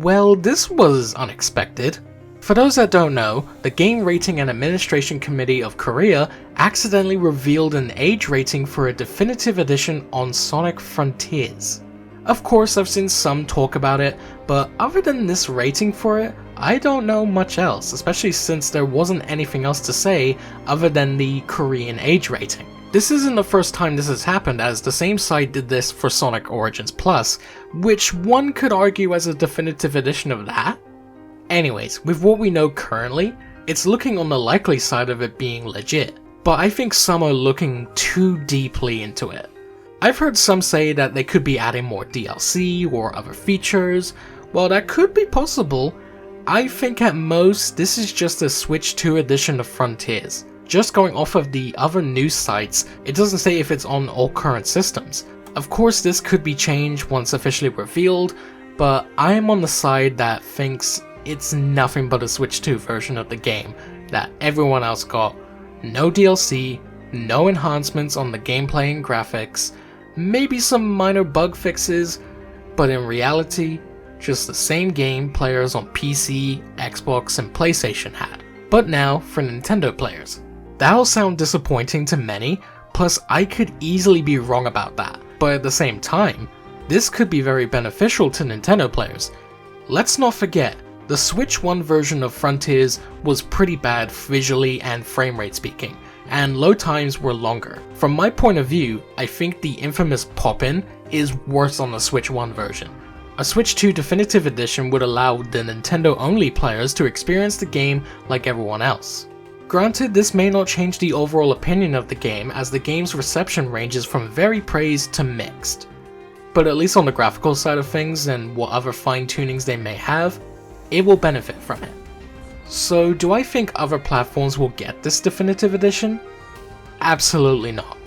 Well, this was unexpected. For those that don't know, the Game Rating and Administration Committee of Korea accidentally revealed an age rating for a definitive edition on Sonic Frontiers. Of course, I've seen some talk about it, but other than this rating for it, I don't know much else, especially since there wasn't anything else to say other than the Korean age rating. This isn't the first time this has happened, as the same site did this for Sonic Origins Plus, which one could argue as a definitive edition of that. Anyways, with what we know currently, it's looking on the likely side of it being legit, but I think some are looking too deeply into it. I've heard some say that they could be adding more DLC or other features. While that could be possible, I think at most this is just a Switch 2 edition of Frontiers. Just going off of the other news sites, it doesn't say if it's on all current systems. Of course this could be changed once officially revealed, but I am on the side that thinks it's nothing but a Switch 2 version of the game that everyone else got. No DLC, no enhancements on the gameplay and graphics, maybe some minor bug fixes, but in reality, just the same game players on PC, Xbox, and PlayStation had, but now for Nintendo players. That'll sound disappointing to many, plus I could easily be wrong about that, but at the same time, this could be very beneficial to Nintendo players. Let's not forget, the Switch 1 version of Frontiers was pretty bad visually and framerate speaking, and load times were longer. From my point of view, I think the infamous pop-in is worse on the Switch 1 version. A Switch 2 Definitive Edition would allow the Nintendo-only players to experience the game like everyone else. Granted, this may not change the overall opinion of the game, as the game's reception ranges from very praised to mixed. But at least on the graphical side of things and what other fine-tunings they may have, it will benefit from it. So do I think other platforms will get this Definitive Edition? Absolutely not.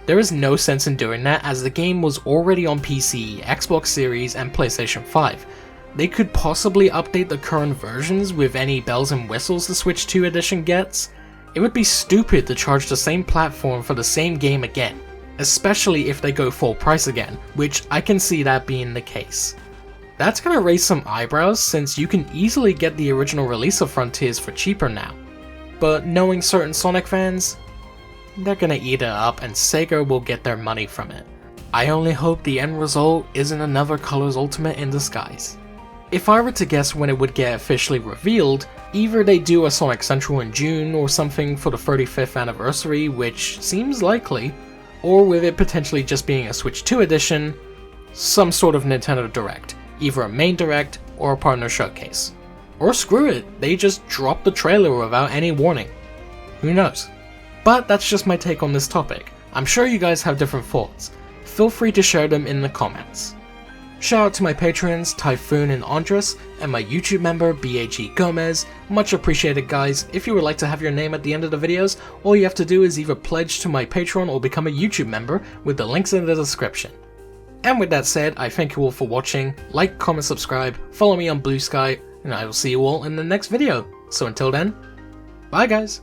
There is no sense in doing that, as the game was already on PC, Xbox Series, and PlayStation 5. They could possibly update the current versions with any bells and whistles the Switch 2 edition gets. It would be stupid to charge the same platform for the same game again, especially if they go full price again, which I can see that being the case. That's gonna raise some eyebrows, since you can easily get the original release of Frontiers for cheaper now. But knowing certain Sonic fans, they're gonna eat it up and Sega will get their money from it. I only hope the end result isn't another Colors Ultimate in disguise. If I were to guess when it would get officially revealed, either they do a Sonic Central in June or something for the 35th anniversary, which seems likely, or with it potentially just being a Switch 2 edition, some sort of Nintendo Direct, either a main direct or a partner showcase. Or screw it, they just drop the trailer without any warning. Who knows? But that's just my take on this topic. I'm sure you guys have different thoughts. Feel free to share them in the comments. Shout out to my patrons Typhoon and Andres, and my YouTube member BAG Gomez. Much appreciated, guys. If you would like to have your name at the end of the videos, all you have to do is either pledge to my Patreon or become a YouTube member with the links in the description. And with that said, I thank you all for watching. Like, comment, subscribe, follow me on Blue Sky, and I will see you all in the next video. So until then, bye guys!